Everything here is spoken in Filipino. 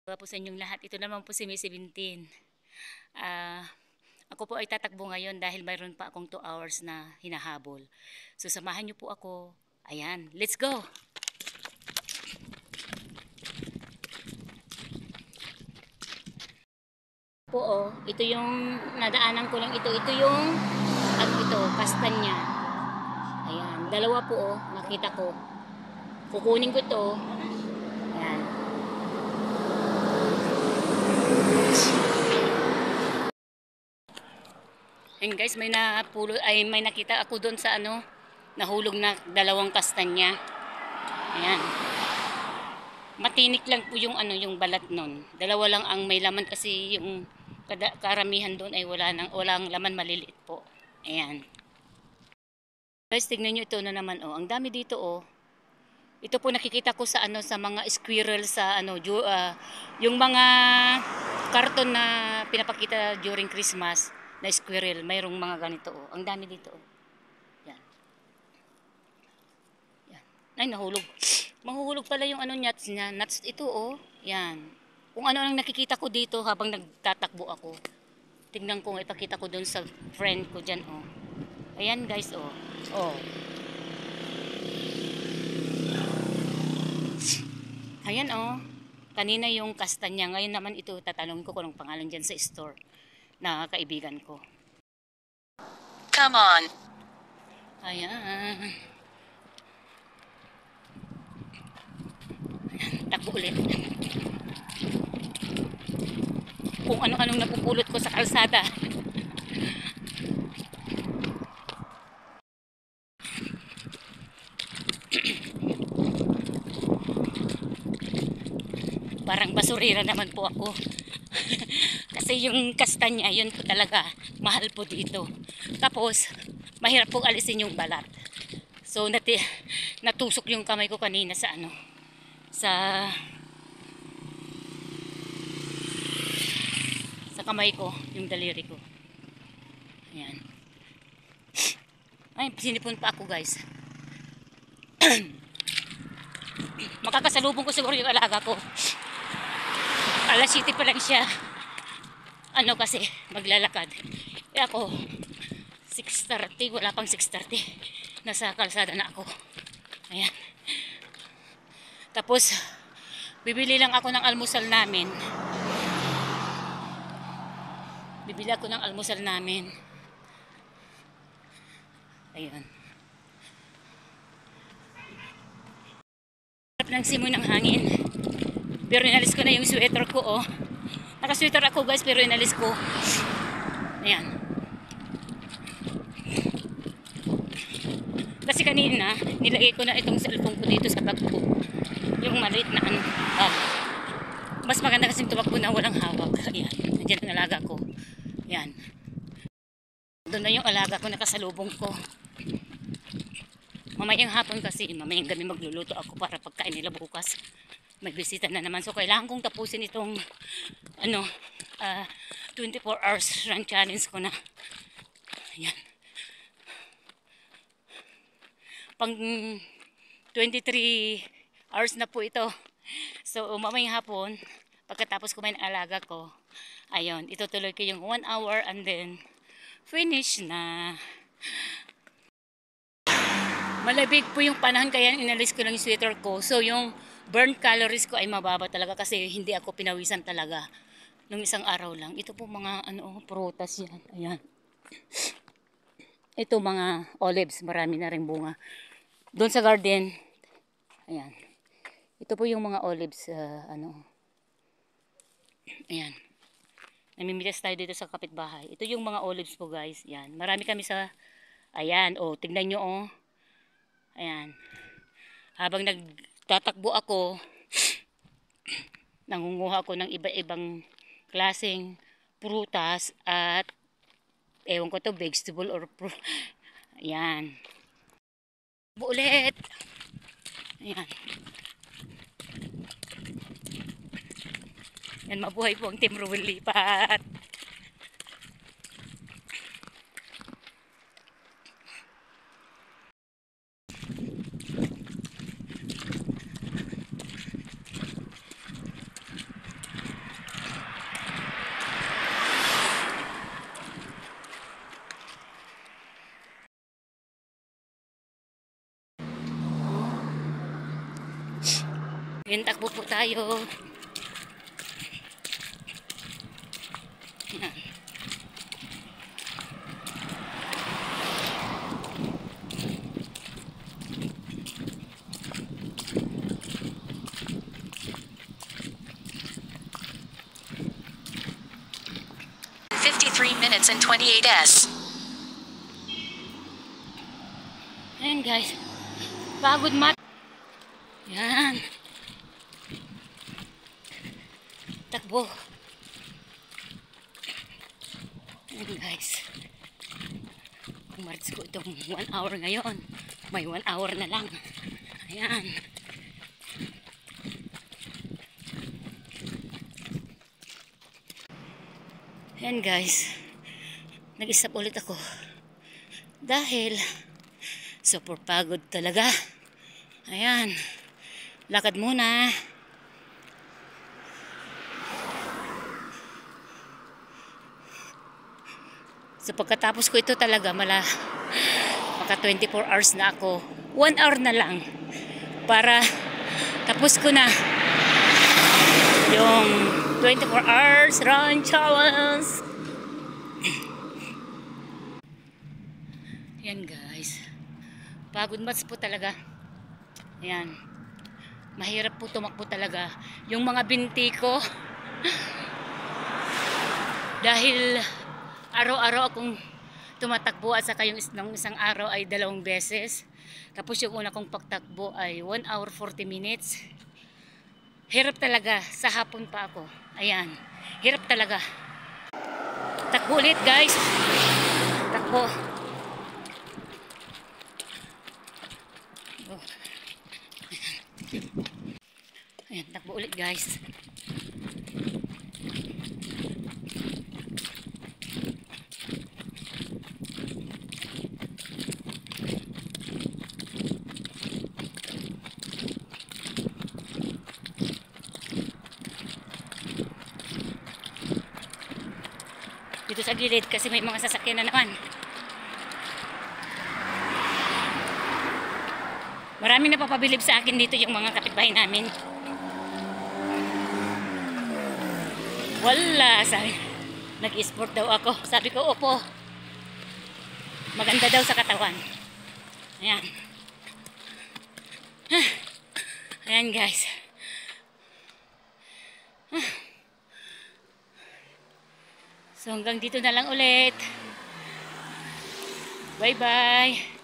Po sa inyong lahat. Ito naman po si May 17. Ako po ay tatakbo ngayon dahil mayroon pa akong 2 hours na hinahabol. So samahan niyo po ako. Ayan, let's go! Po ito yung nadaanan ko lang ito. Ito yung kastanya. Ayan, dalawa po nakita ko. Kukunin ko to. Ayan. And guys, may nakita ako doon sa nahulog na dalawang kastanya. Ayan. Matinik lang po yung yung balat nun. Dalawa lang ang may laman kasi yung karamihan doon ay walang laman, maliliit po. Ayan. Guys, tignan nyo ito na naman Ang dami dito Ito po nakikita ko sa sa mga squirrel sa yung mga karton na pinapakita during Christmas na squirrel, mayroong mga ganito Ang dami dito Yan. Yan. Ay, nahulog. Mahuhulog pala yung nuts niya. Nuts ito Yan. Kung ano ang nakikita ko dito habang nagtatakbo ako. Tingnan ko, ipakita ko doon sa friend ko diyan Ayan guys Ayan Kanina yung kastanya. Ngayon naman ito, tatanungin ko kung anong pangalan dyan sa store na kaibigan ko. Come on. Ayan. Takbo ulit. Kung ano-anong napupulot ko sa kalsada. Parang basurira naman po ako. Kasi yung kastanya, yun po talaga mahal po dito. Tapos mahirap po alisin yung balat. So natusok yung kamay ko kanina sa sa kamay ko, yung daliri ko. Ayan. Ay, sinipon pa ako guys. Makakasalubong ko siguro yung alaga ko. Alas 7 pa lang siya. Kasi maglalakad. Ako 6:30, wala pang 6:30. Nasa kalsada na ako. Ayan. Tapos bibili lang ako ng almusal namin. Ayun. Sarap ng simoy ng hangin. Pero inalis ko na yung sweater ko Naka-sweater ako guys, pero inalis ko. Ayan. Kasi kanina nilagay ko na itong cellphone ko dito sa bag ko. Yung maliit na mas maganda kasi tumakbo na walang hawak. Ayan. Nandiyan ang alaga ko. Ayan. Doon na yung alaga ko, nakasalubong ko. Mamayang hapon kasi, mamayang gabi magluluto ako para pagkain nila bukas. May bisita na naman. So kailangan kong tapusin itong 24 hours run challenge ko na. Ayan. Pang 23 hours na po ito. So mamayang hapon, pagkatapos kumain ng alaga ko, ayun, itutuloy ko yung 1 hour and then finish na. Malabig po yung panahon kaya inalis ko lang yung sweater ko. So yung burn calories ko ay mababa talaga kasi hindi ako pinawisan talaga nung isang araw lang. Ito po mga prutas yan. Ayan. Ito mga olives, marami na rin bunga. Doon sa garden, ayan. Ito po yung mga olives, ayan. Namimitas tayo dito sa kapitbahay. Ito yung mga olives po guys. Ayan. Marami kami ayan, tignan nyo Ayan. Habang nagtatakbo ako, nangunguha ako ng iba-ibang klaseng prutas at ewan ko to, vegetable or fruit. Ayan. Ulit. Ayan. Yan, mabuhay po ang Team Ruel Lipat. Ayan, takbo po tayo. Ayan. 53 minutes and 28s. Ayan guys. Pagod mat. Yan. Takbo. Ayan guys. Umaris ko itong 1 hour ngayon. May 1 hour na lang. Ayan. Ayan guys. Nag-stop ulit ako. Dahil super pagod talaga. Ayan. Lakad muna. So pagkatapos ko ito talaga maka 24 hours na ako. 1 hour na lang para tapos ko na yung 24 hours run challenge. Yan guys. Pagod mats po talaga. Ayan. Mahirap po tumakbo talaga. Yung mga binti ko dahil araw-araw akong tumatakbo at saka yung isang araw ay 2 beses. Tapos yung una kong pagtakbo ay 1 hour 40 minutes. Hirap talaga. Sa hapon pa ako. Ayan. Hirap talaga. Takbo ulit guys. Takbo. Oh. Ayan. Takbo ulit guys. Dito sa gilid kasi may mga sasakyan na naman. Maraming napapabilib sa akin dito yung mga kapitbahay namin. Wala, sabi. Nag-sport daw ako. Sabi ko, opo. Maganda daw sa katawan. Ayan. Ayan guys. So hanggang dito na lang ulit. Bye bye.